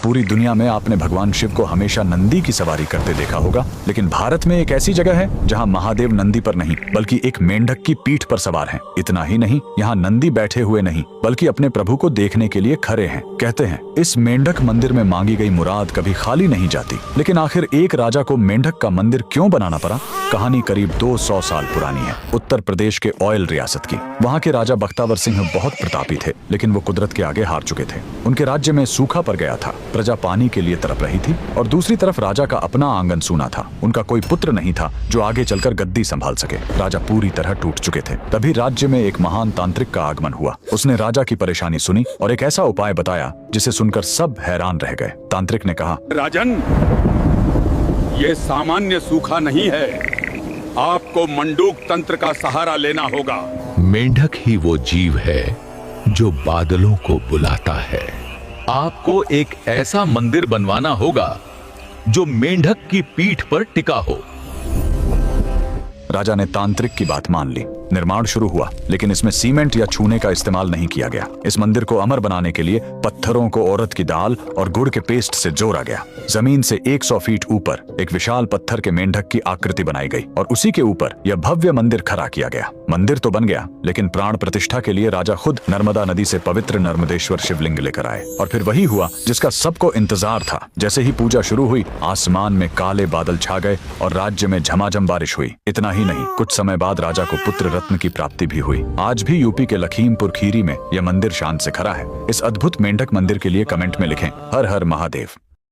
पूरी दुनिया में आपने भगवान शिव को हमेशा नंदी की सवारी करते देखा होगा, लेकिन भारत में एक ऐसी जगह है जहां महादेव नंदी पर नहीं बल्कि एक मेंढक की पीठ पर सवार हैं। इतना ही नहीं, यहाँ नंदी बैठे हुए नहीं बल्कि अपने प्रभु को देखने के लिए खड़े हैं। कहते हैं इस मेंढक मंदिर में मांगी गई मुराद कभी खाली नहीं जाती। लेकिन आखिर एक राजा को मेंढक का मंदिर क्यों बनाना पड़ा? कहानी करीब 200 साल पुरानी है, उत्तर प्रदेश के ऑयल रियासत की। वहाँ के राजा बख्तावर सिंह बहुत प्रतापी थे, लेकिन वो कुदरत के आगे हार चुके थे। उनके राज्य में सूखा पड़ गया था, प्रजा पानी के लिए तड़प रही थी और दूसरी तरफ राजा का अपना आंगन सूना था। उनका कोई पुत्र नहीं था जो आगे चलकर गद्दी संभाल सके। राजा पूरी तरह टूट चुके थे। तभी राज्य में एक महान तांत्रिक का आगमन हुआ। उसने राजा की परेशानी सुनी और एक ऐसा उपाय बताया जिसे सुनकर सब हैरान रह गए। तांत्रिक ने कहा, राजन, ये सामान्य सूखा नहीं है, आपको मंडूक तंत्र का सहारा लेना होगा। मेंढक ही वो जीव है जो बादलों को बुलाता है। आपको एक ऐसा मंदिर बनवाना होगा जो मेंढक की पीठ पर टिका हो। राजा ने तांत्रिक की बात मान ली। निर्माण शुरू हुआ, लेकिन इसमें सीमेंट या चूने का इस्तेमाल नहीं किया गया। इस मंदिर को अमर बनाने के लिए पत्थरों को औरत की दाल और गुड़ के पेस्ट से जोड़ा गया। जमीन से 100 फीट ऊपर एक विशाल पत्थर के मेंढक की आकृति बनाई गई और उसी के ऊपर यह भव्य मंदिर खड़ा किया गया। मंदिर तो बन गया, लेकिन प्राण प्रतिष्ठा के लिए राजा खुद नर्मदा नदी से पवित्र नर्मदेश्वर शिवलिंग लेकर आए। और फिर वही हुआ जिसका सबको इंतजार था। जैसे ही पूजा शुरू हुई, आसमान में काले बादल छा गए और राज्य में झमाझम बारिश हुई। इतना ही नहीं, कुछ समय बाद राजा को पुत्र रत्न की प्राप्ति भी हुई। आज भी यूपी के लखीमपुर खीरी में यह मंदिर शान से खड़ा है। इस अद्भुत मेंढक मंदिर के लिए कमेंट में लिखें, हर हर महादेव।